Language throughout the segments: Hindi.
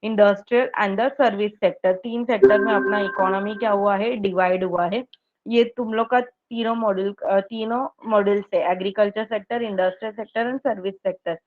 Industrial and the service sector. तीन सेक्टर में अपना इकोनॉमी क्या हुआ है, डिवाइड हुआ है। ये तुम लोग का तीनों मॉड्यूल से agriculture sector, industrial sector and service sector.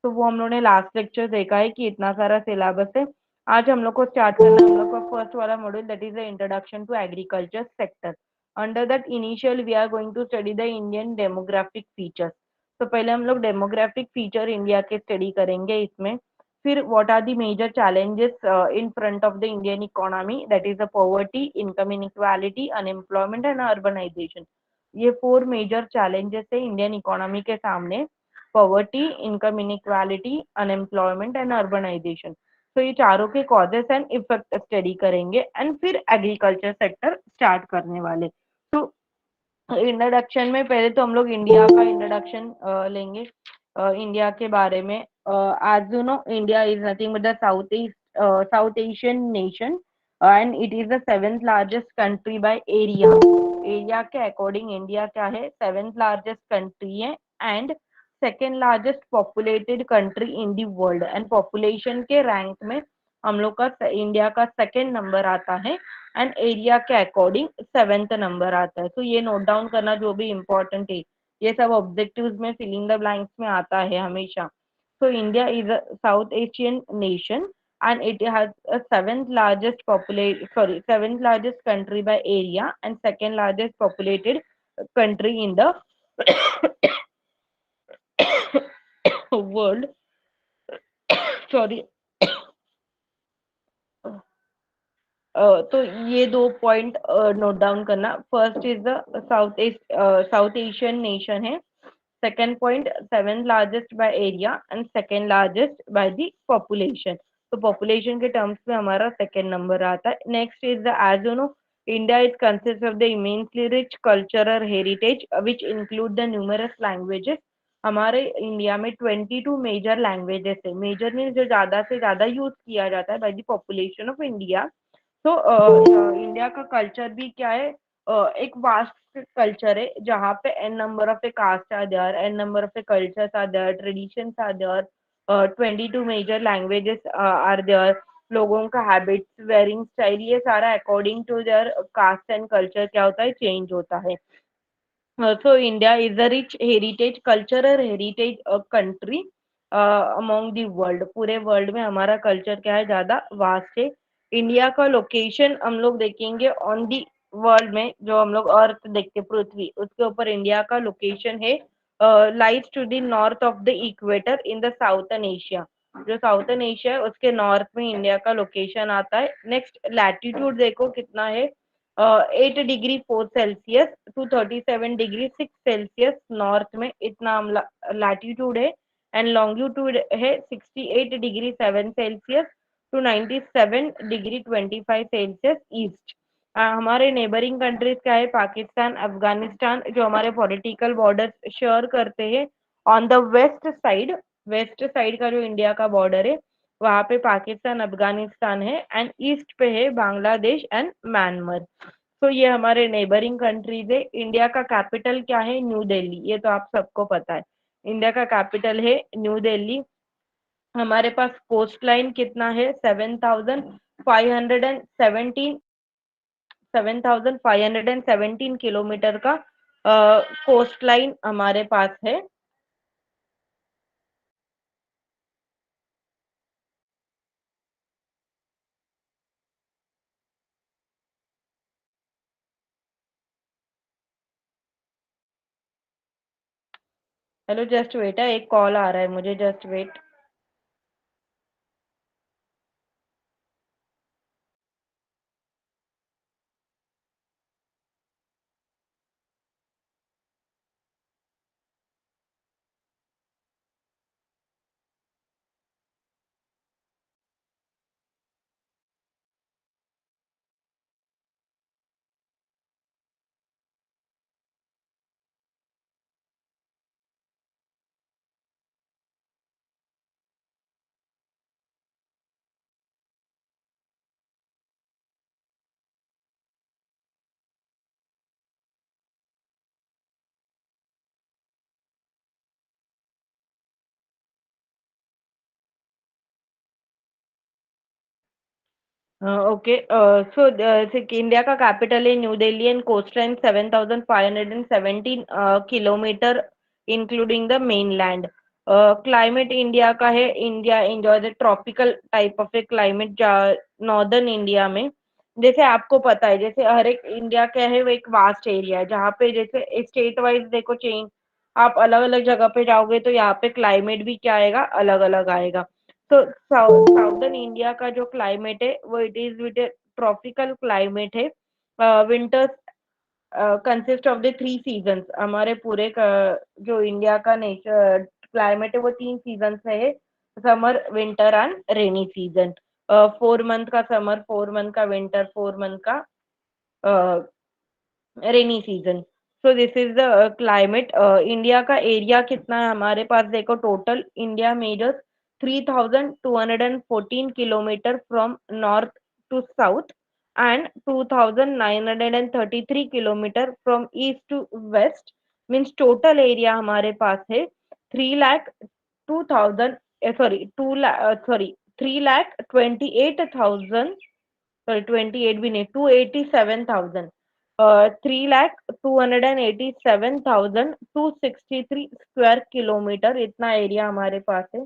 तो वो हम लोग ने लास्ट लेक्चर देखा है कि इतना सारा सिलेबस है। आज हम लोग को स्टार्ट करना है हम लोग का फर्स्ट वाला module, that is the introduction to agriculture sector. Under that initial we are going to study the Indian demographic features. तो पहले हम लोग डेमोग्राफिक फीचर इंडिया के स्टडी करेंगे इसमें। फिर what are the major challenges in front of the Indian economy, that is the poverty, income inequality, unemployment and urbanisation. ये फोर मेजर चैलेंजेस है इंडियन इकोनॉमी के सामने। Poverty, income inequality, unemployment and urbanisation. तो ये चारों के कॉजेस एंड इफेक्ट स्टडी करेंगे एंड फिर एग्रीकल्चर सेक्टर स्टार्ट करने वाले। तो इंट्रोडक्शन में पहले तो हम लोग इंडिया का इंट्रोडक्शन लेंगे। इंडिया के बारे में, as you know, India is nothing but the South Asian nation, and it is the seventh largest country by area. Area के अकॉर्डिंग इंडिया क्या है, सेवेंथ लार्जेस्ट कंट्री है and second largest populated country in the world. And population के रैंक में हम लोग का इंडिया का सेकेंड नंबर आता है एंड एरिया के अकॉर्डिंग सेवेंथ नंबर आता है। तो ये नोट डाउन करना जो भी इम्पोर्टेंट है, ये सब ऑब्जेक्टिव्स में फिलिंग द ब्लैंक्स में आता है हमेशा। So India is a South Asian nation and it has a seventh largest country by area and second largest populated country in the world. Sorry. तो ये दो पॉइंट नोट डाउन करना। First is the South Asian nation है। Second point, seventh largest by area and second largest by the population. तो पॉपुलेशन के टर्म्स में हमारा सेकेंड नंबर आता है। Next is the, as you know, India is consist of the immensely rich cultural heritage which include the numerous languages. हमारे इंडिया में 22 मेजर लैंग्वेजेस है। मेजर मीन जो ज्यादा से ज्यादा यूज किया जाता है by the population of India. तो इंडिया का कल्चर भी क्या है, एक वास्ट कल्चर है जहाँ पे an number of a caste are there, an number of a cultures are there, traditions are there, 22 major languages are there. लोगों का हैबिट्स, वेयरिंग स्टाइल, ये सारा according to their caste and culture क्या होता है, चेंज होता है। So India is a rich heritage, cultural heritage country among the world। पूरे वर्ल्ड में हमारा कल्चर क्या है, ज्यादा वास्ट है। इंडिया का लोकेशन हम लोग देखेंगे ऑन दी वर्ल्ड में, जो हम लोग अर्थ देखते पृथ्वी, उसके ऊपर इंडिया का लोकेशन है, lies to the north of the equator in the southern Asia. जो साउथर्न एशिया है उसके नॉर्थ में इंडिया का लोकेशन आता है। नेक्स्ट लैटिट्यूड देखो कितना है, 8 degree 4 Celsius to 37 degree 6 Celsius north में, इतना लैटिट्यूड है। एंड लॉन्गिट्यूड है 68 degree 7 Celsius to 97 degree 25 Celsius east. हमारे नेबरिंग कंट्रीज क्या है, पाकिस्तान, अफगानिस्तान, जो हमारे पॉलिटिकल बॉर्डर शेयर करते हैं। ऑन द वेस्ट साइड का जो इंडिया का बॉर्डर है, वहां पे पाकिस्तान, अफगानिस्तान है एंड ईस्ट पे है बांग्लादेश एंड म्यांमार। तो ये हमारे नेबरिंग कंट्रीज है। इंडिया का कैपिटल क्या है, न्यू दिल्ली, ये तो आप सबको पता है। इंडिया का कैपिटल है न्यू दिल्ली। हमारे पास कोस्ट लाइन कितना है, 7,517 किलोमीटर का कोस्ट लाइन हमारे पास है। हेलो, जस्ट वेट है, एक कॉल आ रहा है मुझे, just wait. Okay, so India का कैपिटल है New Delhi and coast line 7,517 kilometre including the mainland. Climate India का है, India enjoy the tropical type of a climate northern India में। जैसे आपको पता है, जैसे हर एक इंडिया क्या है, वो एक वास्ट एरिया है जहाँ पे जैसे स्टेट वाइज देखो चेंज, आप अलग अलग जगह पे जाओगे तो यहाँ पे क्लाइमेट भी क्या आएगा, अलग अलग आएगा। तो साउदर्न इंडिया का जो क्लाइमेट है वो it is with tropical climate है। Winters consist of the three seasons. हमारे पूरे जो इंडिया का नेचर क्लाइमेट है वो तीन सीजन से है, summer winter and rainy season. 4 month का समर, 4 मंथ का विंटर, 4 मंथ का rainy season. So this is the climate. India का एरिया कितना है हमारे पास, देखो total India measures 3,214 kilometre from north to south and 2,933 kilometre from east to west. Means total area हमारे पास है 3,02,000, सॉरी 3,28,000, सॉरी 28 भी नहीं, 287,000, 3,287,263 इतना एरिया हमारे पास है।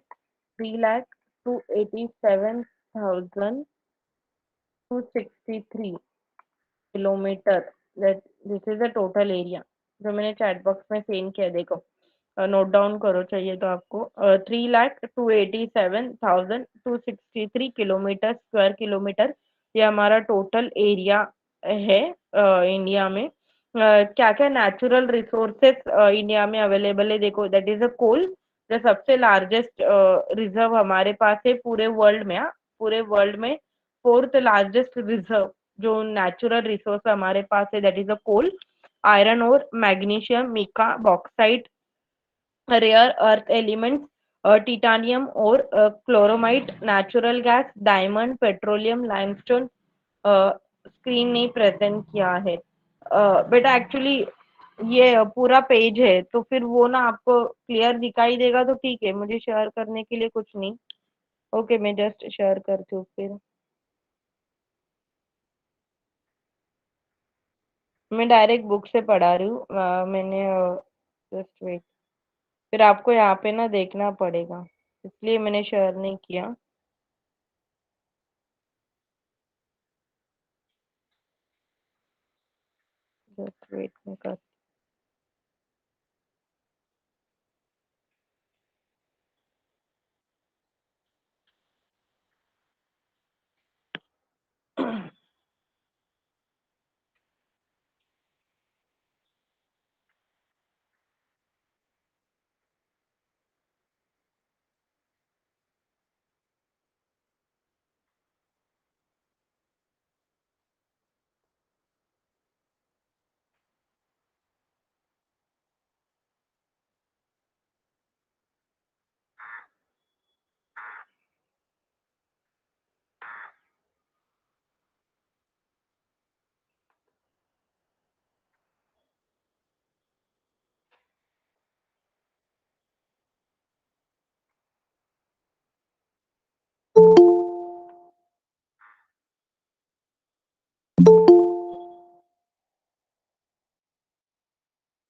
3,287,263 this is the total area जो मैंने चैट बॉक्स में सेंड किया, देखो नोट डाउन करो चाहिए तो आपको। 3,287,263 किलोमीटर ये हमारा टोटल एरिया है इंडिया में। क्या क्या नेचुरल रिसोर्सेस इंडिया में अवेलेबल है, देखो दैट इज अ कोल, जो सबसे लार्जेस्ट रिजर्व हमारे पास है पूरे वर्ल्ड में। हाँ, पूरे वर्ल्ड में फोर्थ लार्जेस्ट रिजर्व जो नेचुरल रिसोर्स हमारे पास है that is a coal. Iron और magnesium, mica, bauxite, rare earth elements, titanium और chromite, natural gas, diamond, petroleum, limestone screen नहीं प्रेजेंट किया है। बेटा एक्चुअली ये पूरा पेज है तो फिर वो ना आपको क्लियर दिखाई देगा तो ठीक है, मुझे शेयर करने के लिए कुछ नहीं। ओके, मैं जस्ट शेयर करती हूँ फिर। मैं डायरेक्ट बुक से पढ़ा रही हूँ, मैंने जस्ट वेट, फिर आपको यहाँ पे ना देखना पड़ेगा, इसलिए मैंने शेयर नहीं किया। जस्ट वेट में कर।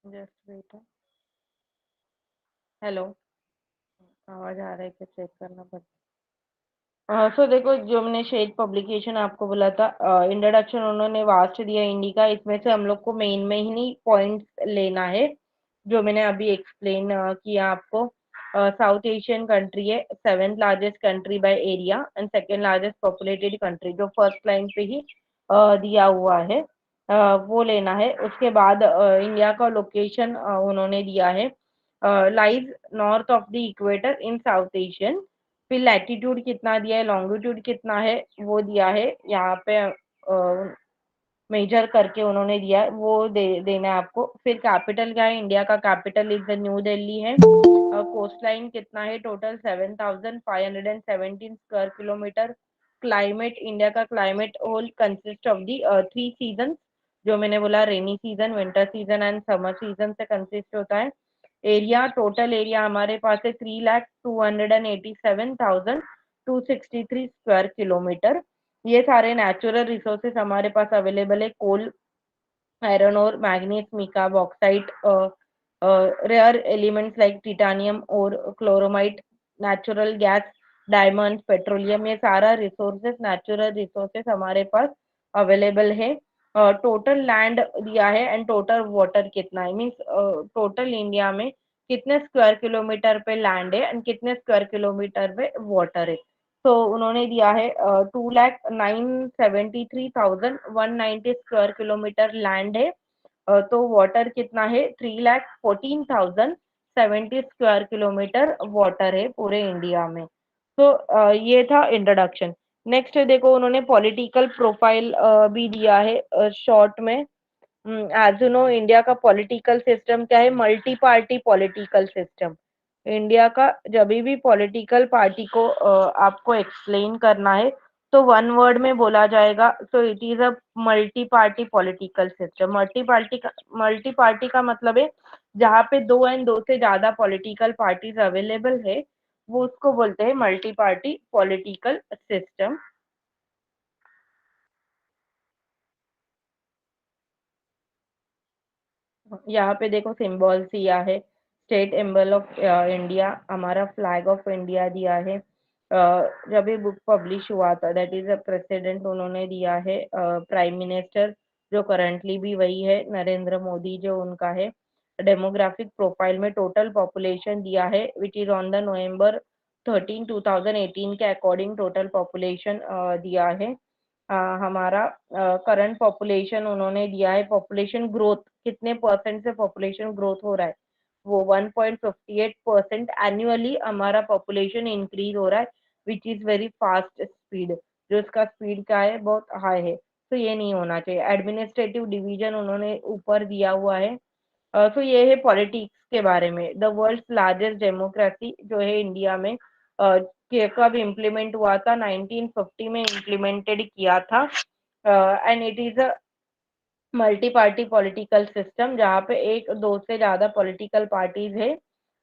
Just wait. हेलो, आवाज आ रहा है क्या, चेक करना पड़ता। सो देखो जो मैंने शेड पब्लिकेशन आपको बोला था, इंट्रोडक्शन उन्होंने वास्ट दिया इंडी का, इसमें से हम लोग को मेन में ही नहीं पॉइंट्स लेना है जो मैंने अभी एक्सप्लेन किया आपको। साउथ एशियन कंट्री है, seventh largest country bye area and second largest populated country, जो फर्स्ट लाइन पे ही दिया हुआ है, वो लेना है। उसके बाद इंडिया का लोकेशन उन्होंने दिया है, lies north of the equator in south Asian. फिर लैटिट्यूड कितना दिया है, लॉन्गिट्यूड कितना है वो दिया है यहाँ पे, मेजर करके उन्होंने दिया है वो देना है आपको। फिर कैपिटल क्या है, इंडिया का capital is the new Delhi है। कोस्ट लाइन कितना है, total 7,517 square kilometre. Climate, India का climate whole consist of the three season, जो मैंने बोला rainy season, winter season and summer season से कंसिस्ट होता है। एरिया, टोटल एरिया हमारे पास है 3,287,263 स्क्वायर किलोमीटर। ये सारे नेचुरल रिसोर्सेस हमारे पास अवेलेबल है। Coal, iron ore, manganese, mica, bauxite, rare elements like titanium और chromite, natural gas, diamond, petroleum, ये सारा रिसोर्सेस नेचुरल रिसोर्सेस हमारे पास अवेलेबल है। टोटल लैंड दिया है एंड टोटल वाटर कितना है, मीन्स टोटल इंडिया में कितने स्क्वायर किलोमीटर पे लैंड है एंड कितने स्क्वायर किलोमीटर पे वाटर है। तो उन्होंने दिया है 2,973,190 स्क्वायर किलोमीटर लैंड है। तो वाटर कितना है, 3,14,070 स्क्वायर किलोमीटर वाटर है पूरे इंडिया में। तो ये था इंट्रोडक्शन। नेक्स्ट देखो, उन्होंने पॉलिटिकल प्रोफाइल भी दिया है शॉर्ट में। एज यू नो, इंडिया का पॉलिटिकल सिस्टम क्या है, multi party political system. India का जब भी पॉलिटिकल पार्टी को आपको एक्सप्लेन करना है तो वन वर्ड में बोला जाएगा, तो it is a multi party political system. Multi party का मतलब है जहाँ पे दो एंड दो से ज्यादा पॉलिटिकल पार्टीज अवेलेबल है, वो उसको बोलते हैं मल्टी पार्टी पॉलिटिकल सिस्टम। यहाँ पे देखो सिंबल्स दिया है, स्टेट एम्बल ऑफ इंडिया, हमारा फ्लैग ऑफ इंडिया दिया है। जब ये बुक पब्लिश हुआ था, दैट इज अ प्रेसिडेंट उन्होंने दिया है, प्राइम मिनिस्टर जो करंटली भी वही है, नरेंद्र मोदी जो उनका है। डेमोग्राफिक प्रोफाइल में टोटल पॉपुलेशन दिया है विच इज ऑन द नवंबर 13 2018 के अकॉर्डिंग टोटल पॉपुलेशन दिया है। हमारा करंट पॉपुलेशन उन्होंने दिया है, पॉपुलेशन ग्रोथ कितने परसेंट से पॉपुलेशन ग्रोथ हो रहा है, वो 1.58% एनुअली हमारा पॉपुलेशन इंक्रीज हो रहा है, which is very fast speed. जो इसका स्पीड क्या है, बहुत हाई है, तो ये नहीं होना चाहिए। एडमिनिस्ट्रेटिव डिवीजन उन्होंने ऊपर दिया हुआ है। तो ये है पॉलिटिक्स के बारे में। द वर्ल्ड्स लार्जेस्ट डेमोक्रेसी जो है इंडिया में, के कब इम्प्लीमेंट हुआ था, 1950 में इम्प्लीमेंटेड किया था। And it is a multi party political system जहाँ पे एक दो से ज्यादा पॉलिटिकल पार्टीज है।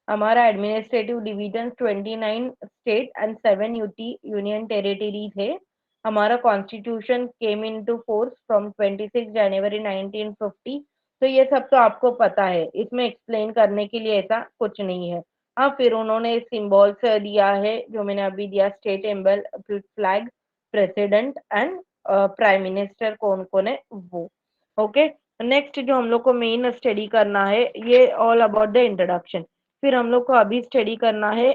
हमारा administrative division 29 state and 7 UT union territories है। हमारा constitution came into force from 26 January 1950। तो ये सब तो आपको पता है, इसमें एक्सप्लेन करने के लिए ऐसा कुछ नहीं है। हाँ, फिर उन्होंने सिंबल्स दिया है जो मैंने अभी दिया, state एम्बल, flag, president and prime minister कौन कौन है वो। ओके। नेक्स्ट जो हम लोग को मेन स्टडी करना है, ये ऑल अबाउट द इंट्रोडक्शन। फिर हम लोग को अभी स्टडी करना है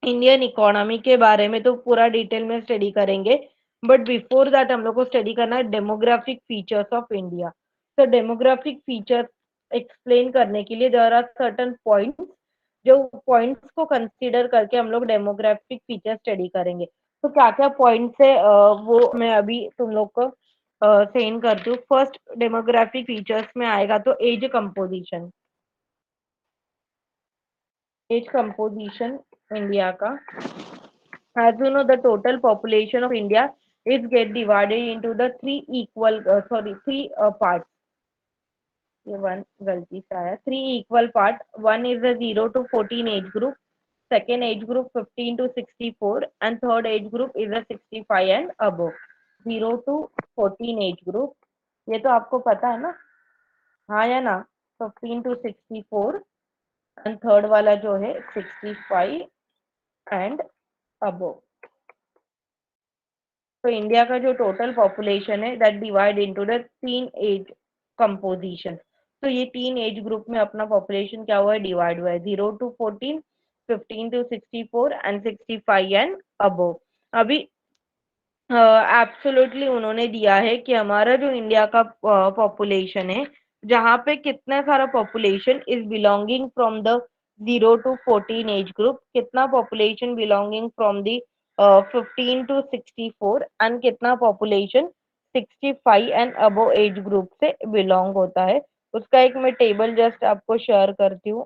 इंडियन इकोनॉमी के बारे में, तो पूरा डिटेल में स्टडी करेंगे। बट बिफोर दैट हम लोग को स्टडी करना है डेमोग्राफिक फीचर्स ऑफ इंडिया। तो डेमोग्राफिक फीचर्स एक्सप्लेन करने के लिए देयर आर सर्टन पॉइंट्स, जो पॉइंट्स को कंसीडर करके हम लोग डेमोग्राफिक फीचर स्टडी करेंगे। तो क्या क्या पॉइंट्स है वो मैं अभी तुम लोग को सेंड कर दूँ। फर्स्ट डेमोग्राफिक फीचर्स में आएगा तो age composition. Age composition India का, as you know, the total population of India is get divided into the three parts. ये वन गलती से आया, three equal part. One is the 0 to 14 age group, second age group 15 to 64, and third age group is the 65 and above. 0 to 14 age group, ये तो आपको पता है ना, हाँ या ना। 15 to 64 एंड थर्ड वाला जो है 65 एंड अबव। तो इंडिया का जो टोटल पॉपुलेशन है दैट डिवाइड इनटू द तीन एज कंपोजिशन। तो ये तीन एज ग्रुप में अपना पॉपुलेशन क्या हुआ है, डिवाइड हुआ है, 0 to 14, 15 to 64 and 65 and above. अभी एब्सोल्युटली उन्होंने दिया है कि हमारा जो इंडिया का पॉपुलेशन है, जहाँ पे कितना सारा population is belonging from the 0 to 14 age group, कितना population belonging from the 15 to 64, and कितना population 65 and above age group से बिलोंग होता है। उसका एक मैं टेबल जस्ट आपको शेयर करती हूँ।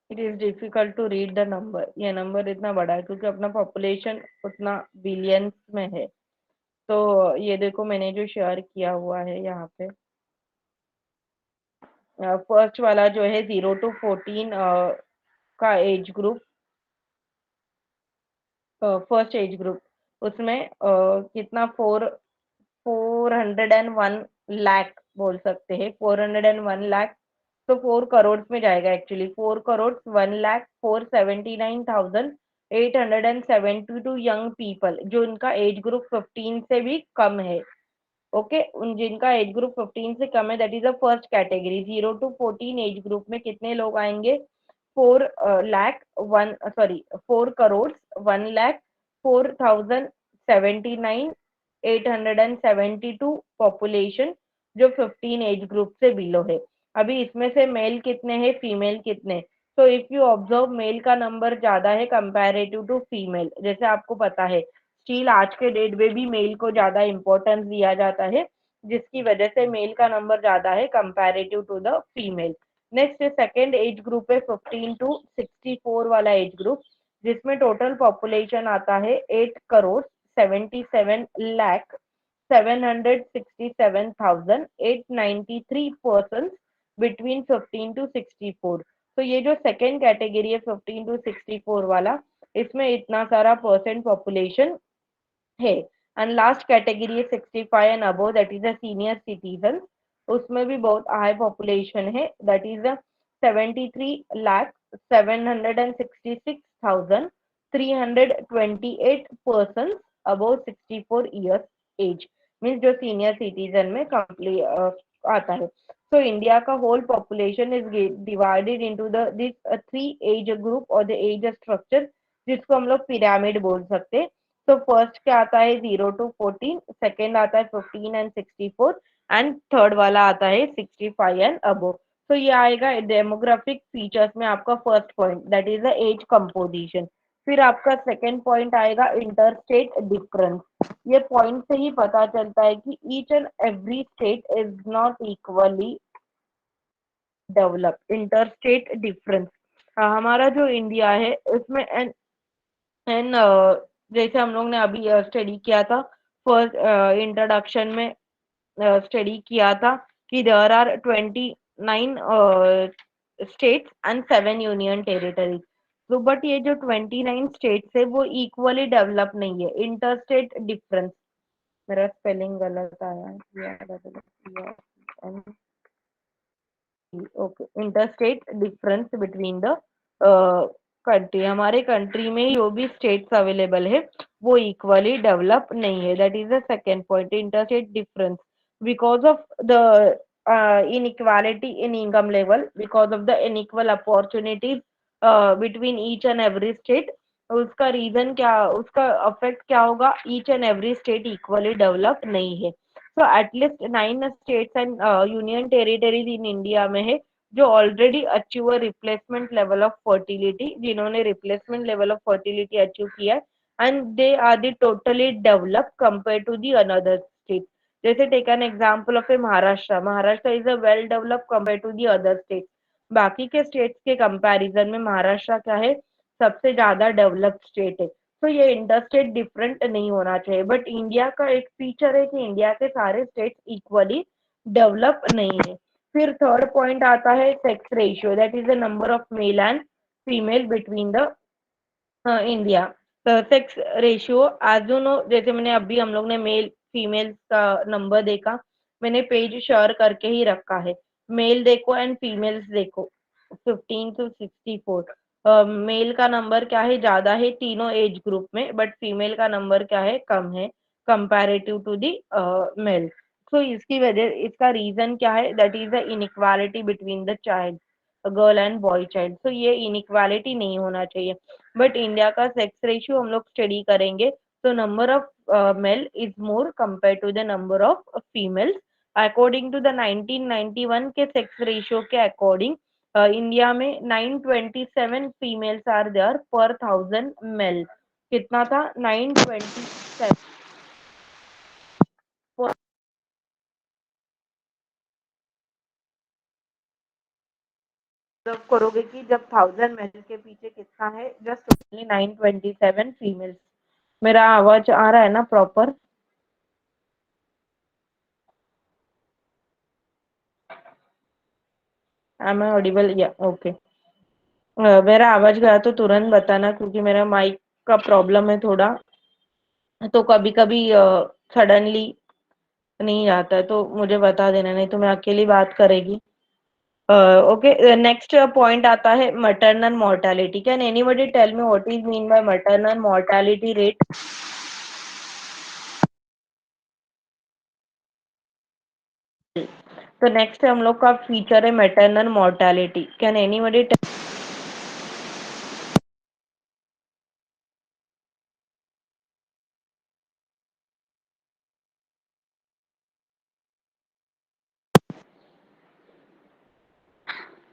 It is difficult to read the number, ये नंबर इतना बड़ा है क्योंकि अपना पॉपुलेशन उतना बिलियंस में है। तो ये देखो मैंने जो शेयर किया हुआ है यहाँ पे, फर्स्ट वाला जो है 0 to 14 का age group, first age group, उसमें कितना 401 लाख बोल सकते हैं, 401 लाख। तो 4 करोड़ में जाएगा एक्चुअली, 4 करोड़ 1,79,872 यंग पीपल, जो उनका एज ग्रुप 15 से भी कम है। ओके, उन जिनका एज ग्रुप 15 से कम है, that is the first category. 0 to 14 age group में कितने लोग आएंगे? 4 करोड़ 1 लाख 4,79,872 पॉपुलेशन, जो 15 एज ग्रुप से बिलो है। अभी इसमें से मेल कितने हैं, फीमेल कितने? तो इफ यू ऑब्जर्व, मेल का नंबर ज्यादा है कंपैरेटिव टू फीमेल। जैसे आपको पता है, स्टिल आज के डेट में भी मेल को ज्यादा इंपॉर्टेंस दिया जाता है, जिसकी वजह से मेल का नंबर ज्यादा है comparative to the female. Next second age group है 15 to 64 वाला एज ग्रुप, जिसमें टोटल पॉपुलेशन आता है 8 crore 77 lakh 767,893 person between 15 to 64। तो ये जो सेकेंड कैटेगरी है 15 to 64 वाला, इसमें इतना सारा परसेंट पॉपुलेशन है। एंड लास्ट कैटेगरी है 65 and above, that is the senior citizen. उसमें भी बहुत हाई पॉपुलेशन है, that is 73,766,328 person above 64 years age, means जो सीनियर सिटीजन में कंप्लीट आता है। So India का whole population is divided into the this three age group और the age structure, जिसको हम लोग पिरामिड बोल सकते हैं। तो फर्स्ट क्या आता है 0 to 14, सेकेंड आता है 15 and 64, एंड थर्ड वाला आता है 65 एंड अबो। तो ये आएगा डेमोग्राफिक फीचर्स में आपका first point, that is the age composition. फिर आपका सेकेंड पॉइंट आएगा इंटर स्टेट डिफरेंस। ये पॉइंट से ही पता चलता है कि each and every state is not equally develop. Inter state difference, हमारा जो इंडिया है उसमें एंड जैसे हम लोग ने अभी स्टडी किया था, फर्स्ट इंट्रोडक्शन में स्टडी किया था कि there are 29 states and 7 union territories. तो बट ये जो 29 स्टेट्स है वो इक्वली डेवलप नहीं है, इंटर स्टेट डिफरेंस। मेरा स्पेलिंग गलत आया है, okay, interstate difference between the country. हमारे कंट्री में जो भी स्टेट्स अवेलेबल है वो इक्वली डेवलप नहीं है, that is the second point, interstate difference because of the inequality in income level, because of the unequal opportunities between each and every state। उसका रीजन क्या, उसका अफेक्ट क्या होगा, each and every state equally develop नहीं है। तो at least 9 states and union territories in India में है जो already achieve replacement level of fertility, जिन्होंने replacement level of fertility achieve किया है, and they are the totally develop compare to the another state. जैसे take an example of a Maharashtra, Maharashtra is a well develop compare to the other state. बाकी के स्टेट्स के कंपैरिजन में महाराष्ट्र क्या है, सबसे ज्यादा डेवलप्ड स्टेट है। तो ये इंटरस्टेट डिफरेंट नहीं होना चाहिए, बट इंडिया का एक फीचर है कि इंडिया के सारे स्टेट्स इक्वली डेवलप नहीं है। फिर थर्ड पॉइंट आता है sex ratio, that is the number of male and female between the India. Sex ratio as you know, जैसे मैंने अभी हम लोग ने मेल फीमेल का नंबर देखा, मैंने पेज शेयर करके ही रखा है। मेल देखो एंड फीमेल्स देखो, 15 to 64। मेल का नंबर क्या है, ज्यादा है तीनों एज ग्रुप में, बट फीमेल का नंबर क्या है, कम है comparative to the male. So इसकी वजह, इसका रीजन क्या है, that is the inequality between the child, girl and boy child. So ये इनइक्वालिटी नहीं होना चाहिए। बट इंडिया का सेक्स रेशियो हम लोग स्टडी करेंगे, तो number of male is more compare to the number of females. According to the 1991 के सेक्स रेशियो के अकॉर्डिंग, इंडिया में 927 फीमेल्स आर देयर पर 1000 मेल। कितना था, 927। पर ऑब्जर्व करोगे कि जब 1000 मेल के पीछे कितना है, जस्ट ओनली 927 फीमेल्स। मेरा आवाज आ रहा है ना प्रॉपर? Am I audible? या ओके। मेरा आवाज गया तो तुरंत बताना, क्योंकि मेरा माइक का प्रॉब्लम है थोड़ा, तो कभी कभी सडनली नहीं आता है, तो मुझे बता देना, नहीं तो मैं अकेली बात करेगी। ओके, नेक्स्ट पॉइंट आता है maternal mortality. Can anybody tell me what is mean by maternal mortality rate? तो नेक्स्ट हम लोग का फीचर है maternal mortality. Can anybody tell?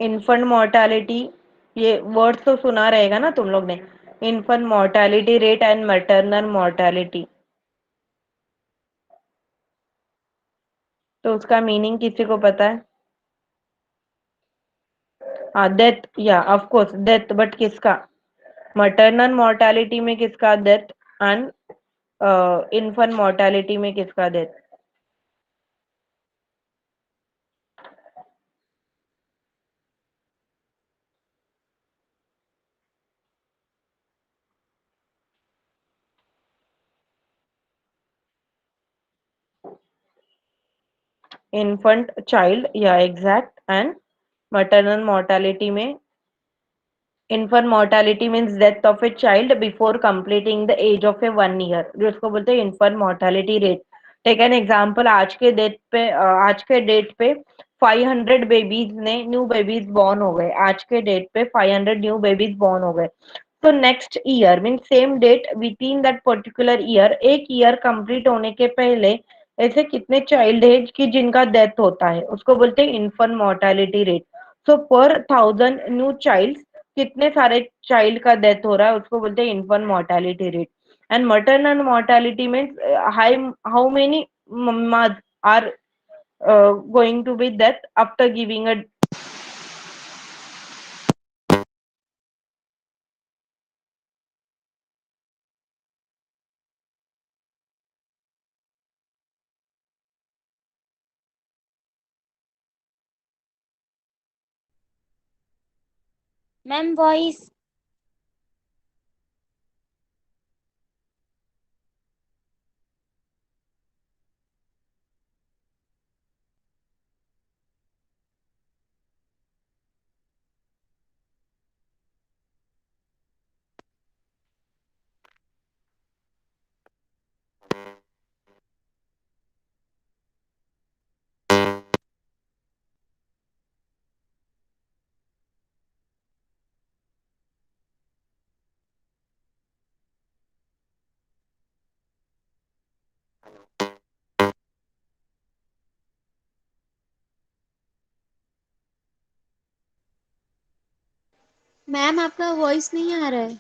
Infant mortality, ये वर्ड तो सुना रहेगा ना तुम लोग ने? Infant mortality rate and maternal mortality, तो उसका मीनिंग किसी को पता है? हाँ, डेथ, या ऑफ कोर्स डेथ, बट किसका? मैटरनल मोर्टालिटी में किसका डेथ, एंड इन्फेंट मोर्टालिटी में किसका डेथ? इन्फेंट चाइल्ड, या एग्जैक्ट, एंड मैटरनल मोर्टालिटी में infant mortality means death of a child before completing the age of a 1 year, जो उसको बोलते हैं infant mortality rate. Take an example, आज के डेट पे 500 बेबीज ने न्यू बेबीज बॉर्न हो गए, आज के डेट पे 500 न्यू बेबीज बॉर्न हो गए। तो next year mean same date within that particular year, एक ईयर कंप्लीट होने के पहले ऐसे कितने चाइल्ड है कि जिनका डेथ होता है, उसको बोलते हैं इन्फेंट मोर्टालिटी रेट। सो पर 1000 न्यू चाइल्ड, कितने सारे चाइल्ड का डेथ हो रहा है, उसको बोलते हैं infant mortality rate. And maternal mortality means how many mammals are going to be death after giving a... ma'am voice. Ma'am आपका वॉइस नहीं आ रहा है।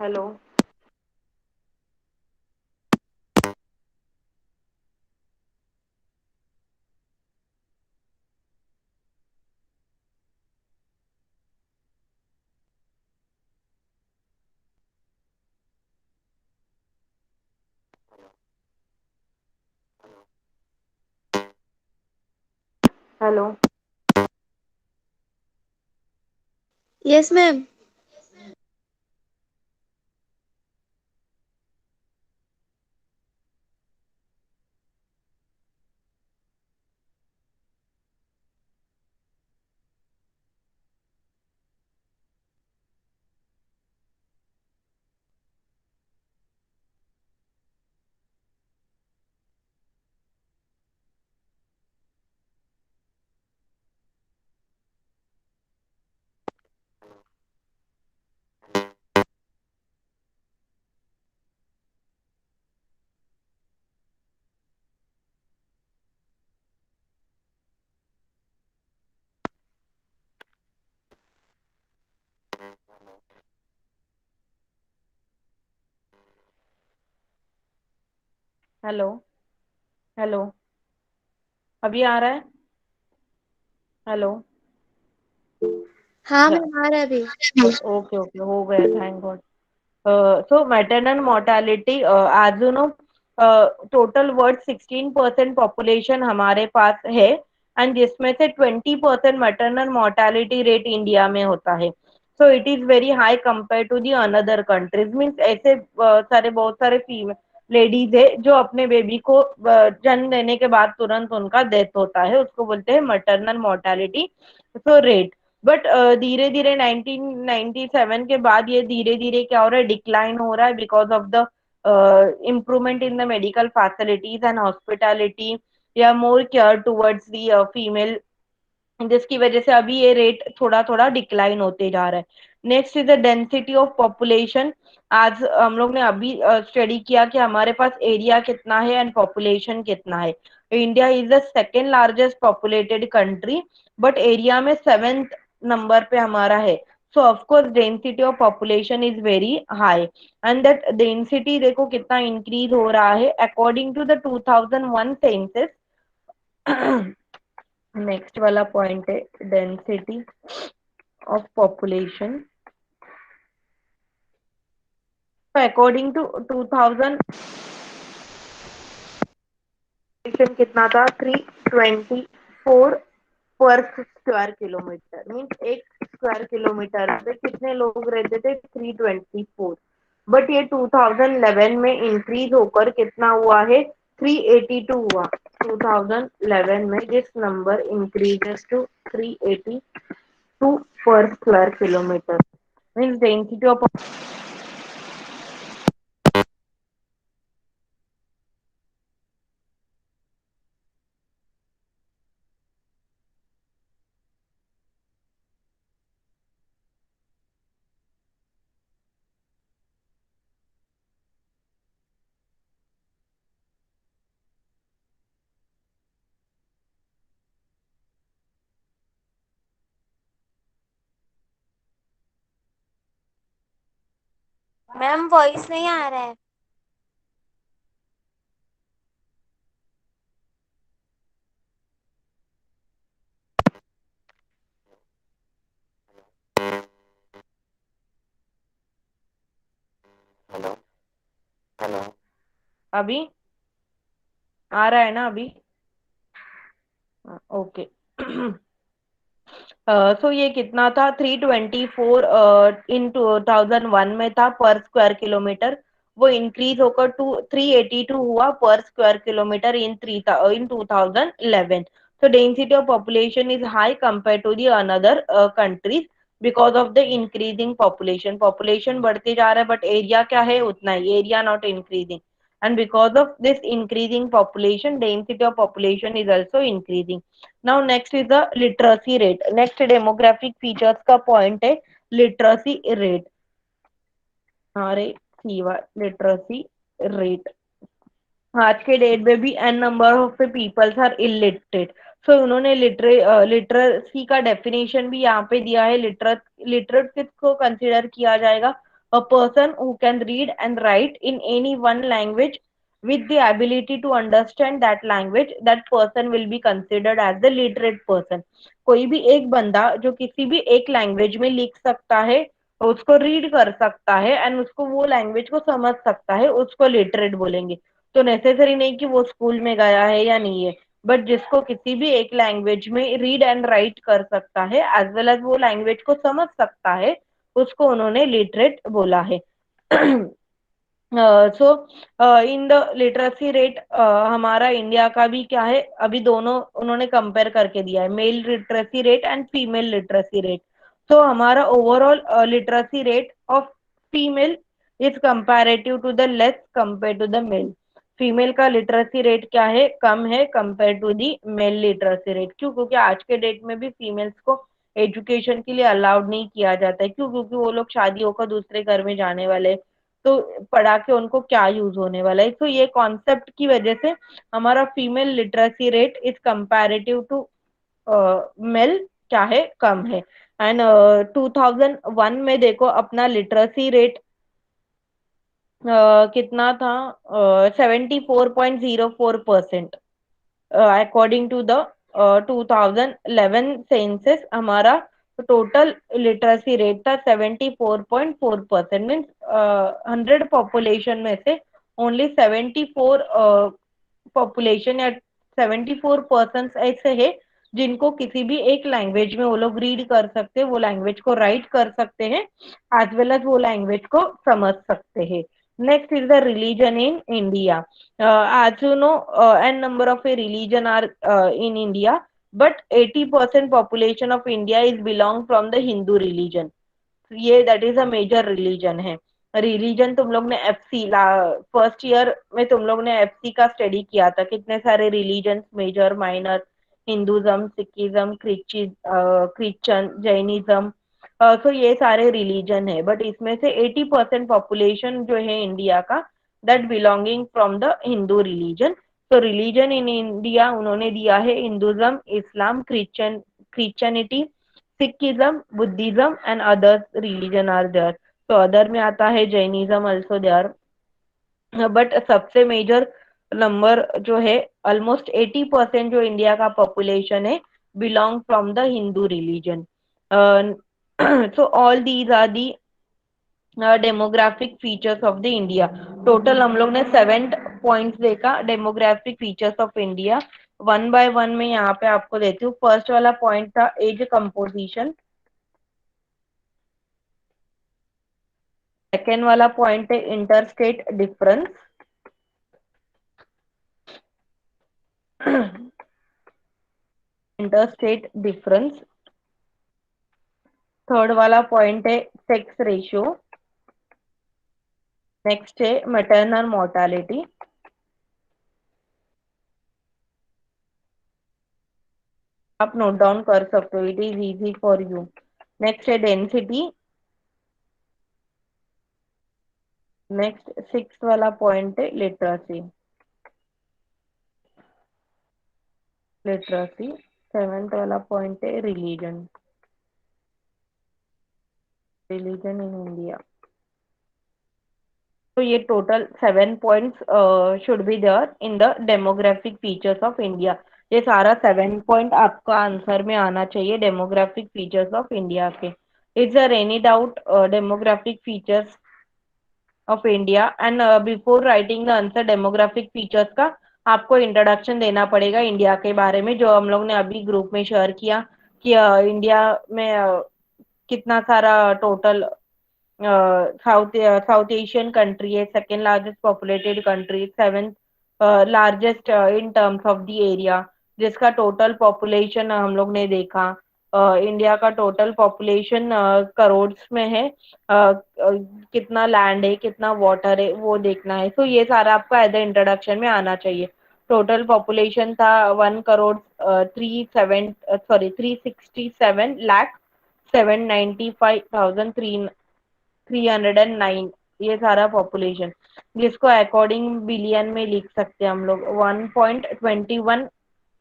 Hello? Hello? Yes ma'am. Hello. Hello. अभी आ रहा है? हेलो। हाँ मैम आ रहा है अभी। ओके ओके, हो गया, thank God. So maternal mortality, as you know, total world 16% population हमारे पास है, एंड जिसमें से 20% maternal mortality रेट इंडिया में होता है। So it is very high compare to the another countries, means ऐसे बहुत सारे फीमेल लेडीज है जो अपने बेबी को जन्म देने के बाद तुरंत उनका डेथ होता है, उसको बोलते हैं maternal mortality so rate. But धीरे धीरे 1997 के बाद ये धीरे धीरे क्या हो रहा है, डिक्लाइन हो रहा है, because of the improvement in the medical facilities and hospitality, या more care towards the female, जिसकी वजह से अभी ये रेट थोड़ा थोड़ा डिक्लाइन होते जा रहा है। Next is the density of population. आज हम लोग ने अभी स्टडी किया कि हमारे पास एरिया कितना है एंड पॉपुलेशन कितना है। India is the second largest populated country, but area में सेवेंथ नंबर पे हमारा है। So of course density of population is very high, and that density देखो कितना इंक्रीज हो रहा है according to the 2001 census. Next वाला पॉइंट है density of population. According to 2000 कितना था, 324 पर स्क्वायर किलोमीटर, मीन्स एक स्क्वायर किलोमीटर पे कितने लोग रहते थे, 324। बट ये 2011 में इंक्रीज होकर कितना हुआ है, 382 हुआ। 2011 में दिस नंबर इंक्रीजेस टू 382 पर square kilometer, means density of. Ma'am voice नहीं आ रहा है। हेलो। हेलो। अभी आ रहा है ना अभी? ओके। सो ये कितना था, 324 इन 2001 में था पर स्क्वायर किलोमीटर। वो इंक्रीज होकर 382 हुआ per square kilometre in 2011। So density of population is high compare to the another countries, because of the increasing population. Population बढ़ते जा रहा है बट एरिया क्या है, उतना ही, area not increasing, and because of this increasing population, density of population is also increasing. Now next is the literacy rate. Next demographic features का point है literacy rate। अरे सीवा लिटरेसी रेट। आज के डेट में भी an number of peoples are illiterate. So उन्होंने लिटरेसी का डेफिनेशन भी यहाँ पे दिया है। लिटरेट किसको कंसिडर किया जाएगा, अ person who can read and right in any one language with the ability to understand that language, that person will be considered as the literate person। कोई भी एक बंदा जो किसी भी एक लैंग्वेज में लिख सकता है, उसको रीड कर सकता है एंड उसको वो लैंग्वेज को समझ सकता है, उसको लिटरेट बोलेंगे। तो नेसेसरी नहीं कि वो स्कूल में गया है या नहीं है, बट जिसको किसी भी एक लैंग्वेज में रीड एंड राइट कर सकता है एज वेल एज वो लैंग्वेज को समझ सकता है, उसको उन्होंने लिटरेट बोला है। सो इन द लिटरेसी रेट हमारा इंडिया का भी क्या है, अभी दोनों उन्होंने कंपेयर करके दिया है, male literacy rate and female literacy rate. तो हमारा overall literacy rate of female is comparative to the less compare to the male. Female का लिटरेसी रेट क्या है, कम है compare to the male literacy rate. क्यों? क्योंकि आज के डेट में भी फीमेल्स को एजुकेशन के लिए अलाउड नहीं किया जाता है। क्यों? क्योंकि वो लोग शादी होकर दूसरे घर में जाने वाले, तो पढ़ा के उनको क्या यूज होने वाला है। तो ये कॉन्सेप्ट की वजह से हमारा female literacy rate is comparative to male क्या है, कम है। एंड 2001 में देखो अपना लिटरेसी रेट कितना था, 74.04%। अकॉर्डिंग टू द 2011 सेंसस हमारा टोटल लिटरेसी रेट था 74.4%। मीन्स 100 पॉपुलेशन में से ओनली 74 पॉपुलेशन या 74% ऐसे है जिनको किसी भी एक लैंग्वेज में वो लोग रीड कर सकते हैं, वो लैंग्वेज को राइट कर सकते हैं, एज वेल एज वो लैंग्वेज को समझ सकते हैं। Next is the religion in India. as you know, n number of a religion are in India, but 80% population of India is belong from the Hindu religion। ये that is a major religion है। रिलीजन तुम लोग ने एफसी फर्स्ट ईयर में तुम लोग ने एफसी का स्टडी किया था, कितने सारे religion, major minor, Hinduism, Sikhism, Christian, Jainism. तो ये सारे रिलीजन है, बट इसमें से 80% पॉपुलेशन जो है इंडिया का, that belonging from the Hindu religion. तो रिलीजन इन इंडिया उन्होंने दिया है Hinduism, Islam, Christianity, Sikhism, Buddhism and others religion are there. तो अदर में आता है जैनिज्म ऑल्सो देयर, बट सबसे मेजर नंबर जो है, ऑलमोस्ट 80% जो इंडिया का पॉपुलेशन है, belong from the Hindu religion. So all these are the demographic features of the India. Total हम लोग ने 7 पॉइंट्स देखा demographic features of India. One by one में यहाँ पे आपको देती हूँ। फर्स्ट वाला पॉइंट था एज कंपोजिशन। सेकेंड वाला पॉइंट है interstate difference. Interstate difference. Third वाला पॉइंट है सेक्स रेशियो। नेक्स्ट है मैटरनल मोर्टालिटी। आप नोट डाउन कर सकते हो, it is easy for you. Next है डेंसिटी। नेक्स्ट सिक्स वाला पॉइंट है लिटरेसी। लिटरेसी। सेवेंथ वाला पॉइंट है रिलीजन। Religion in India. तो ये total 7 points should be there in the demographic features of India. ये सारा 7 पॉइंट आपका आंसर में आना चाहिए डेमोग्राफिक फीचर्स ऑफ इंडिया के। Is there any doubt demographic features of India? And before writing the answer demographic features का, आपको इंट्रोडक्शन देना पड़ेगा इंडिया के बारे में, जो हम लोग ने अभी ग्रुप में शेयर किया कि इंडिया में कितना सारा total south south Asian country है, second largest populated country, seventh largest in terms of the area, जिसका टोटल पॉपुलेशन हम लोग ने देखा। इंडिया का टोटल पॉपुलेशन करोड़ में है। कितना लैंड है, कितना वाटर है, वो देखना है। तो ये सारा आपको एज ए इंट्रोडक्शन में आना चाहिए। टोटल पॉपुलेशन था 1,03,797,309। ये सारा पॉपुलेशन, जिसको अकॉर्डिंग बिलियन में लिख सकते हैं हम लोग, 1.21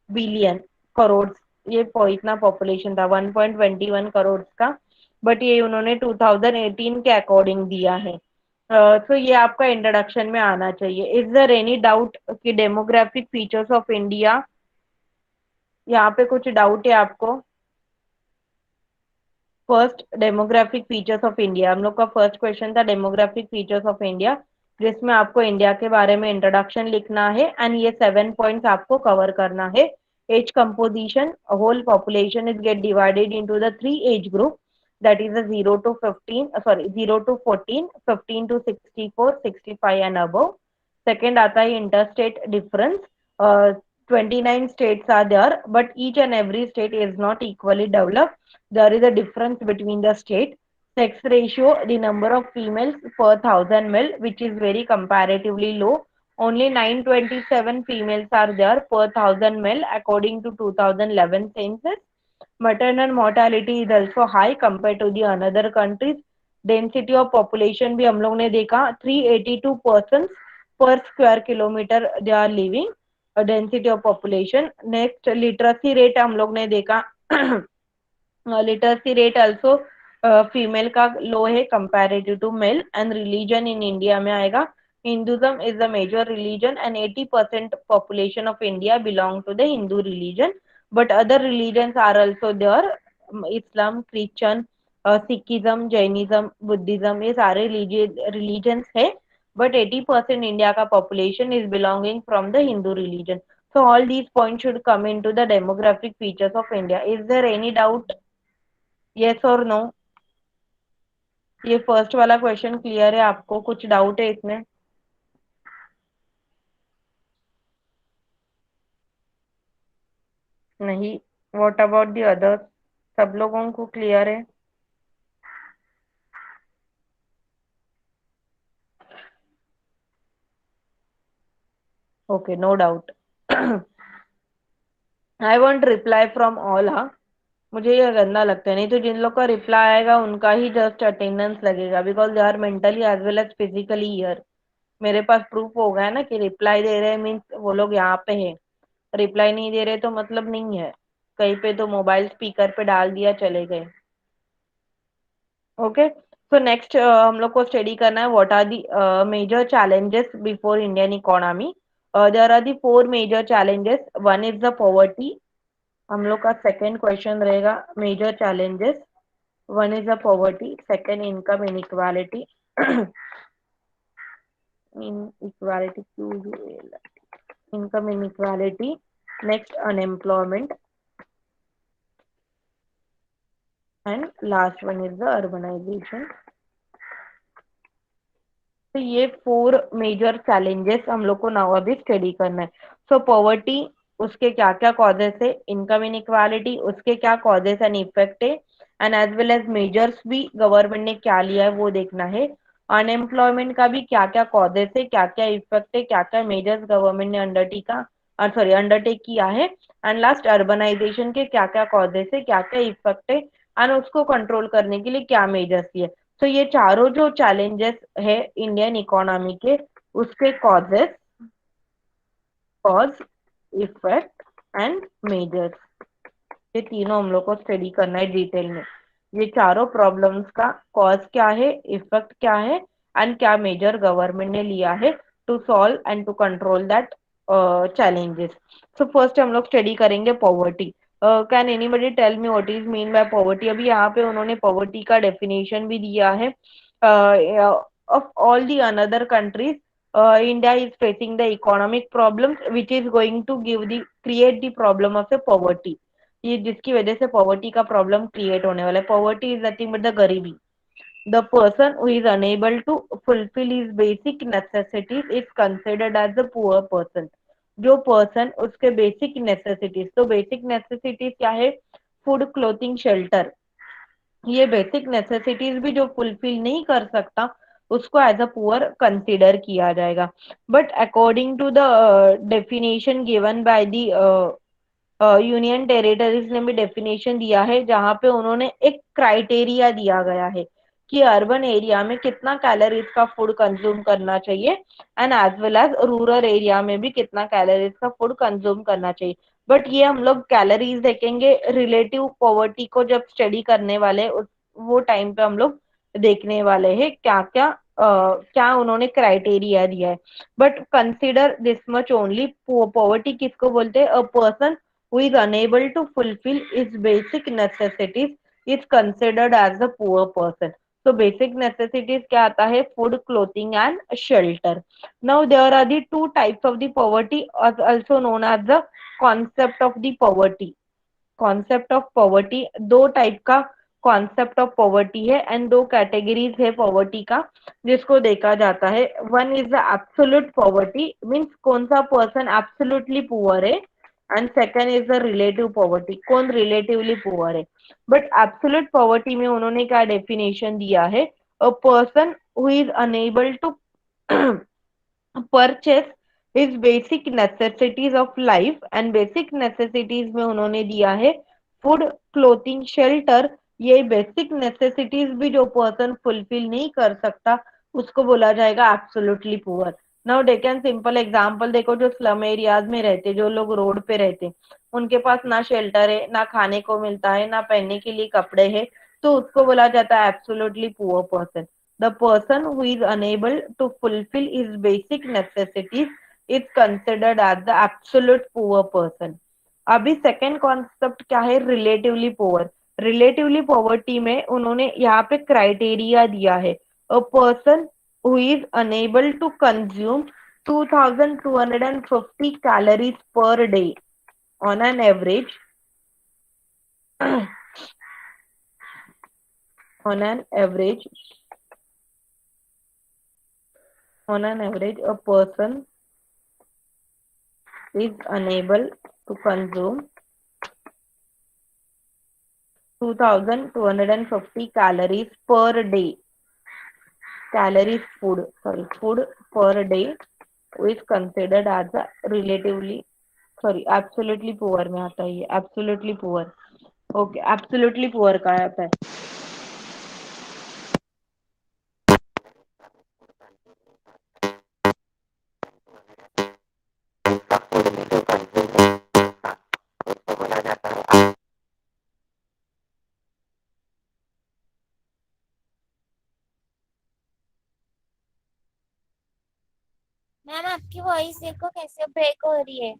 बिलियन करोड़। ये इतना पॉपुलेशन था 1.21 करोड़ का, बट ये उन्होंने 2018 के अकॉर्डिंग दिया है। तो ये आपका इंट्रोडक्शन में आना चाहिए। इज देयर एनी डाउट कि डेमोग्राफिक फीचर्स ऑफ इंडिया, यहाँ पे कुछ डाउट है आपको? First demographic features of India, हम लोग का फर्स्ट क्वेश्चन था डेमोग्राफिक फीचर्स ऑफ इंडिया, जिसमें आपको इंडिया के बारे में इंट्रोडक्शन लिखना है एंड ये 7 पॉइंट्स आपको कवर करना है। Age composition, whole population is get divided into the 3 age group, that is a 0 to 15, sorry 0 to 14, 15 to 64, 65 and above। second आता है interstate difference। 29 states are there, but each and every state is not equally developed, there is a difference between the state। sex ratio, the number of females per thousand male, which is very comparatively low, only 927 females are there per thousand male according to 2011 census। maternal mortality is also high compared to the another countries। density of population भी हम लोग ने देखा 382 persons per square kilometer they are living, density of population। next literacy rate हम लोग ने देखा literacy rate also फीमेल का लो है comparative to male. And religion in India में आएगा, Hinduism is the major religion and 80% population of India belong to the Hindu religion, but other religions are also there, Islam, Christian, Sikhism, Jainism, Buddhism, ये सारे रिलीजन्स है, but 80% India का population is belonging from the Hindu religion. So all these points should come into the demographic features of India. Is there any doubt? Yes or no? ये फर्स्ट वाला क्वेश्चन क्लियर है आपको? कुछ डाउट है इसमें? नहीं? What about the others? सब लोगों को क्लियर है? Okay, no doubt. I want reply from all. हाँ, मुझे ये गंदा लगता है, नहीं तो जिन लोग का रिप्लाई आएगा उनका ही जस्ट अटेंडेंस लगेगा, because they are mentally as well as physically here. मेरे पास प्रूफ हो गया है ना कि रिप्लाई दे रहे हैं मीन्स वो लोग यहाँ पे है, रिप्लाई नहीं दे रहे तो मतलब नहीं है, कहीं पे तो मोबाइल स्पीकर पे डाल दिया चले गए। ओके, सो नेक्स्ट हम लोग को स्टडी करना है what are the major challenges before Indian economy. There are the four major challenges. One is the poverty, हम लोग का सेकेंड क्वेश्चन रहेगा major challenges. One is the poverty, second income inequality, inequality, income inequality, next unemployment, and last one is the urbanization। तो ये फोर मेजर चैलेंजेस हम लोग को नाउ अभी स्टडी करना है। सो पॉवर्टी, उसके क्या क्या कॉजेस है, इनकम इनइक्वालिटी उसके क्या कॉजेस एंड इफेक्ट है, and as well as measures भी गवर्नमेंट ने क्या लिया है वो देखना है। अनएम्प्लॉयमेंट का भी क्या क्या कॉजेस है, क्या क्या इफेक्ट है, क्या क्या मेजर्स गवर्नमेंट ने अंडरटेक किया है। एंड लास्ट अर्बनाइजेशन के क्या क्या कॉजेस है, क्या क्या इफेक्ट है, एंड उसको कंट्रोल करने के लिए क्या मेजर्स लिए। तो ये चारों जो चैलेंजेस है इंडियन इकोनॉमी के, उसके causes, cause, effect and measures, ये तीनों हम लोग को स्टडी करना है डिटेल में। ये चारों प्रॉब्लम्स का कॉज क्या है, इफेक्ट क्या है, एंड क्या मेजर गवर्नमेंट ने लिया है to solve and to control that challenges. So first हम लोग स्टडी करेंगे poverty. Can anybody tell me what is mean by poverty? अभी यहाँ पे उन्होंने पॉवर्टी का डेफिनेशन भी दिया है। Of all the another countries, India is facing the economic problems which is going to create the problem of the poverty। ये जिसकी वजह से पॉवर्टी का प्रॉब्लम क्रिएट होने वाला है। Poverty is nothing but the गरीबी, the person who is unable to fulfil his basic necessities is considered as the poor person. जो पर्सन उसके बेसिक नेसेसिटीज, तो बेसिक नेसेसिटीज क्या है? Food, clothing, shelter. ये बेसिक नेसेसिटीज भी जो फुलफिल नहीं कर सकता उसको एज अ पुअर कंसिडर किया जाएगा। But according to the definition given by the union territories ने भी डेफिनेशन दिया है, जहां पे उन्होंने एक क्राइटेरिया दिया गया है कि अर्बन एरिया में कितना कैलोरीज का फूड कंज्यूम करना चाहिए, and as well as rural area में भी कितना कैलोरीज का फूड कंज्यूम करना चाहिए। बट ये हम लोग कैलोरीज देखेंगे रिलेटिव पॉवर्टी को जब स्टडी करने वाले वो टाइम पे हम लोग देखने वाले हैं क्या क्या क्या उन्होंने क्राइटेरिया दिया है। But consider this much only, poverty किसको बोलते हैं? A person who is unable to fulfill his basic necessities is considered as a poor person। So basic necessities क्या आता है? Food, clothing and shelter। Now there are the two types of the poverty, also known as the concept of the poverty। Concept of poverty, दो टाइप का कॉन्सेप्ट ऑफ पॉवर्टी है एंड दो कैटेगरीज है पॉवर्टी का जिसको देखा जाता है। One is the absolute poverty, means कौन सा पर्सन एब्सोल्युटली पुअर है, and second is the relative poverty, कौन रिलेटिवली पुअर है। बट एब्सोल्यूट पॉवर्टी में उन्होंने क्या डेफिनेशन दिया है? A person who is unable to purchase his basic necessities of life, and basic necessities में उन्होंने दिया है फूड, क्लोथिंग, शेल्टर। ये बेसिक नेसेसिटीज भी जो पर्सन फुलफिल नहीं कर सकता उसको बोला जाएगा absolutely poor. Now take an simple example, देखो जो स्लम एरियाज में रहते, जो लोग रोड पे रहते, उनके पास ना शेल्टर है, ना खाने को मिलता है, ना पहनने के लिए कपड़े हैं, तो उसको बोला जाता है absolutely poor person. The person who is unable to fulfil his basic necessities is considered as the absolute poor person. अभी सेकेंड कॉन्सेप्ट क्या है, रिलेटिवली पुअर। रिलेटिवली पॉवर्टी में उन्होंने यहाँ पे क्राइटेरिया दिया है, a person who is unable to consume 2250 calories per day on an average on an average a person is unable to consume 2250 calories per day, calories food per day, is considered as a relatively absolutely poor में आता है ये, absolutely poor। Okay, absolutely poor का आता है। मैम आपकी वॉइस देखो कैसे ब्रेक हो रही है।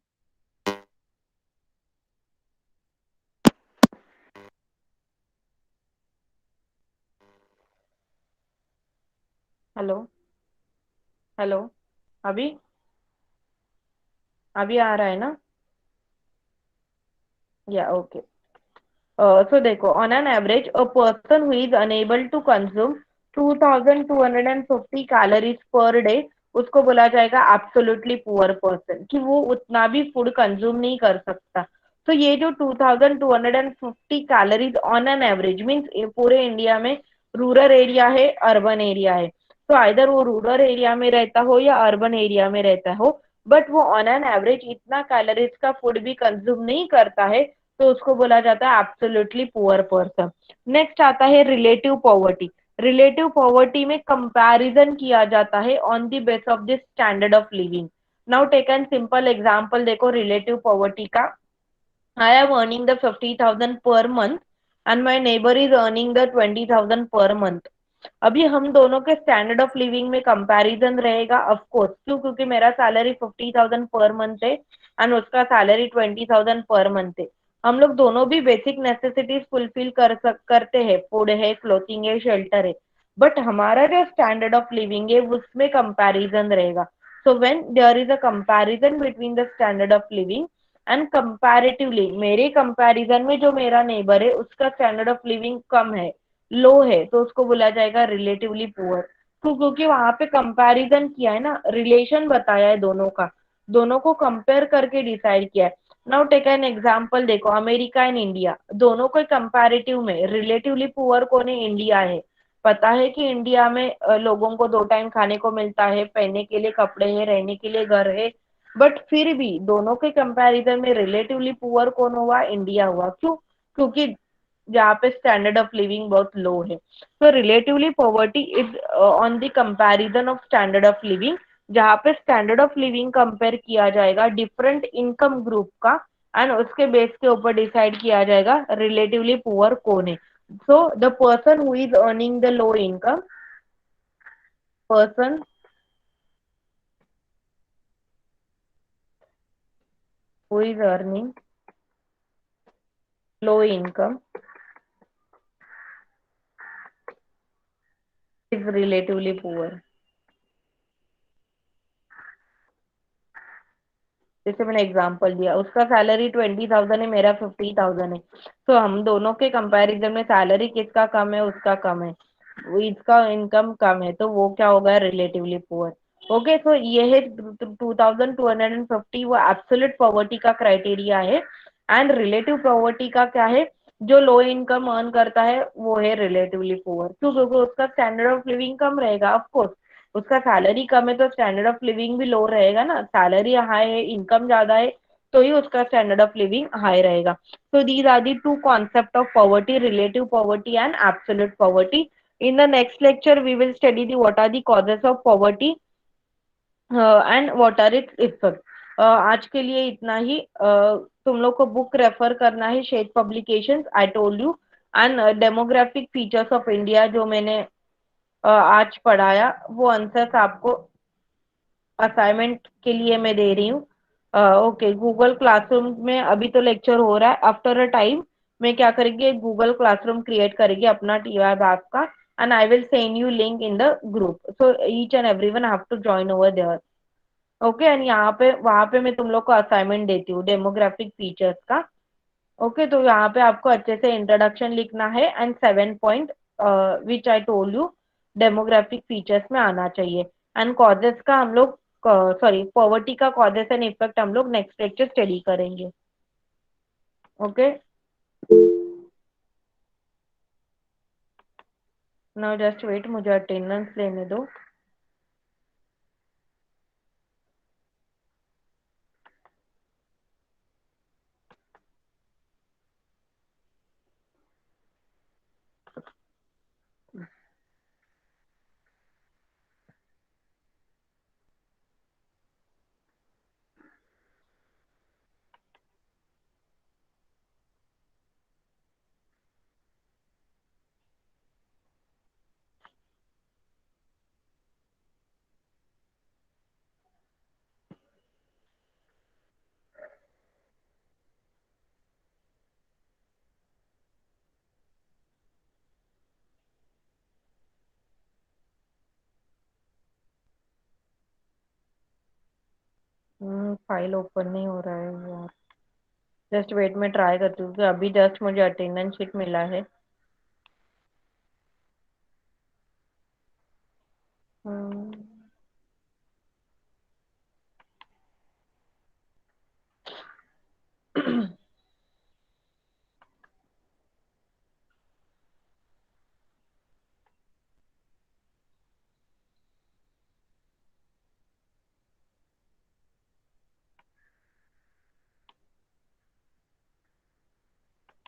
हेलो, हेलो, अभी अभी आ रहा है ना? या ओके। So देखो, on an average a person who is unable to consume 2250 calories per day, उसको बोला जाएगा absolutely poor person, कि वो उतना भी फूड कंज्यूम नहीं कर सकता। तो ये जो 2250 calories on an average means पूरे इंडिया में रूरल एरिया है, अर्बन एरिया है, तो आइदर वो रूरल एरिया में रहता हो या अर्बन एरिया में रहता हो, बट वो ऑन एन एवरेज इतना कैलोरीज का फूड भी कंज्यूम नहीं करता है, तो उसको बोला जाता है एब्सोल्युटली पुअर पर्सन। नेक्स्ट आता है रिलेटिव पॉवर्टी। रिलेटिव पॉवर्टी में कंपैरिजन किया जाता है on the base of the standard of living. Now take an simple example, देखो रिलेटिव पॉवर्टी का, I am earning the 50,000 per month and my neighbor is earning the 20,000 per month। अभी हम दोनों के स्टैंडर्ड ऑफ लिविंग में कंपैरिजन रहेगा, ऑफ कोर्स, क्यों? क्योंकि मेरा सैलरी 50,000 पर मंथ है एंड उसका सैलरी 20,000 पर मंथ है। हम लोग दोनों भी बेसिक नेसेसिटीज फुलफिल करते हैं, फूड है, क्लोथिंग है, शेल्टर है, बट हमारा जो स्टैंडर्ड ऑफ लिविंग है उसमें कंपैरिजन रहेगा। So when there is a comparison between the standard of living and comparatively, मेरे कंपैरिजन में जो मेरा नेबर है उसका स्टैंडर्ड ऑफ लिविंग कम है, लो है, तो उसको बोला जाएगा रिलेटिवली पुअर। क्योंकि वहां पे कंपैरिजन किया है ना, रिलेशन बताया है दोनों का, दोनों को कंपेयर करके डिसाइड किया है। नाउ टेक एन एग्जांपल, देखो अमेरिका एंड इंडिया दोनों को कंपैरेटिव में रिलेटिवली पुअर कौन है? इंडिया है। पता है कि इंडिया में लोगों को 2 टाइम खाने को मिलता है, पहनने के लिए कपड़े हैं, रहने के लिए घर है, बट फिर भी दोनों के कंपैरिजन में रिलेटिवली पुअर कौन हुआ? इंडिया हुआ। क्यों? क्योंकि जहाँ पे स्टैंडर्ड ऑफ लिविंग बहुत लो है। तो relatively poverty is on the comparison of standard of living, जहाँ पे स्टैंडर्ड ऑफ लिविंग कंपेयर किया जाएगा डिफरेंट इनकम ग्रुप का एंड उसके बेस के ऊपर डिसाइड किया जाएगा रिलेटिवली पुअर कौन है। So the person who is earning the low income, person who is earning low income is relatively poor. जैसे मैंने एग्जांपल दिया, उसका सैलरी 20,000 है, मेरा 50,000 है, तो हम दोनों के कंपैरिजन में सैलरी किसका कम है? उसका कम है, वो इसका इनकम कम है, तो वो क्या होगा? Relatively poor. ओके, सो ये है 2250, वो एब्सोल्यूट पॉवर्टी का क्राइटेरिया है। एंड रिलेटिव पॉवर्टी का क्या है? जो लो इनकम अर्न करता है वो है रिलेटिवली पुअर। क्यों? क्योंकि उसका स्टैंडर्ड ऑफ लिविंग कम रहेगा, ऑफकोर्स उसका सैलरी कम है तो स्टैंडर्ड ऑफ लिविंग भी लो रहेगा ना, सैलरी हाई है, इनकम ज्यादा है, तो ही उसका स्टैंडर्ड ऑफ लिविंग हाई रहेगा। So these are the two concept of poverty, relative poverty and absolute poverty. In the next lecture we will study the what are the causes of poverty and what are its effect. आज के लिए इतना ही। तुम लोग को बुक रेफर करना है, शेड publications, I told you. And demographic features of India जो मैंने आज पढ़ाया, वो आंसर्स आपको असाइनमेंट के लिए मैं दे रही हूँ। ओके, गूगल क्लासरूम में अभी तो लेक्चर हो रहा है। आफ्टर अ टाइम मैं क्या करेंगे, गूगल क्लासरूम क्रिएट करेंगे अपना टीवाई ऐप का, and I will send you link in the group, so each and everyone have to join over there. Okay, and यहाँ पे वहां पे मैं तुम लोग को असाइनमेंट देती हूँ डेमोग्राफिक फीचर्स का। ओके, तो यहाँ पे आपको अच्छे से इंट्रोडक्शन लिखना है, and 7 point which I told you demographic features में आना चाहिए। एंड कॉजेस का हम लोग, सॉरी, पॉवर्टी का कॉजेस एंड इफेक्ट हम लोग नेक्स्ट लेक्चर स्टडी करेंगे। ओके, नाउ जस्ट वेट, मुझे अटेंडेंस लेने दो। फाइल ओपन नहीं हो रहा है यार, जस्ट वेट, में ट्राई करती हूँ कि अभी जस्ट मुझे अटेंडेंस शीट मिला है।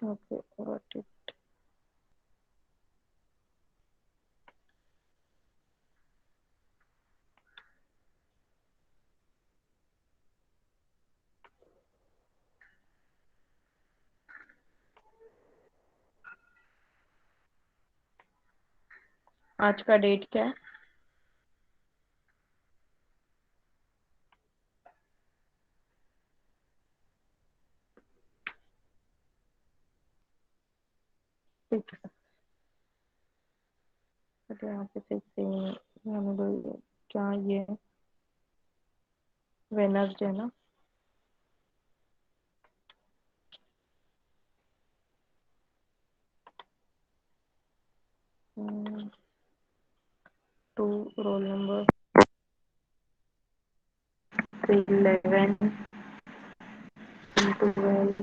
Okay, got it. आज का डेट क्या है? सिक्स। तो यहाँ पे सिक्स क्या ये वेनसडे ना? Two, roll number 11, 12,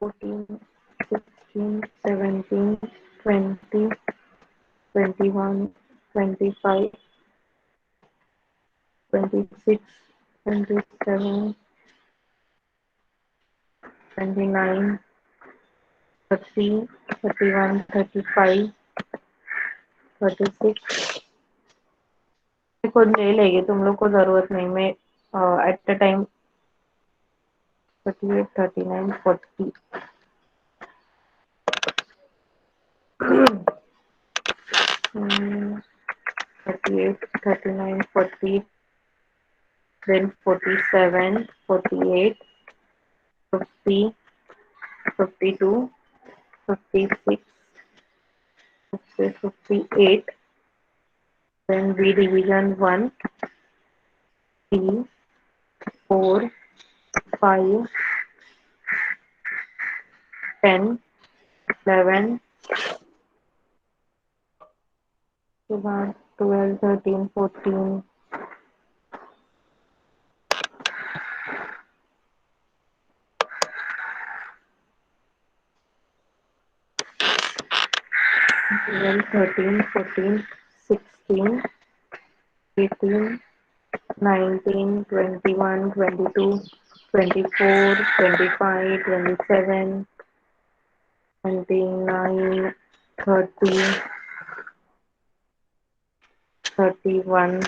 14, 16, 17, 20, 21, 25, 26, 27, 29, 30, 31, 35, 36। खुद ले लेंगे, तुम लोग को जरूरत नहीं, मैं at the time 38, 39, 40, 38, 39, 40, then 47, 48, 50, 52, 56, 58, then B division 1, 3, 4, 5, 10, 11, के बाद 12, 13, 14, 12, 13, 14, 16, 18, 19, 21, 22, 24, 25, 27, 29, 30, 31,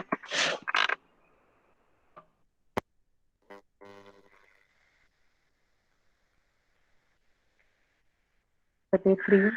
33,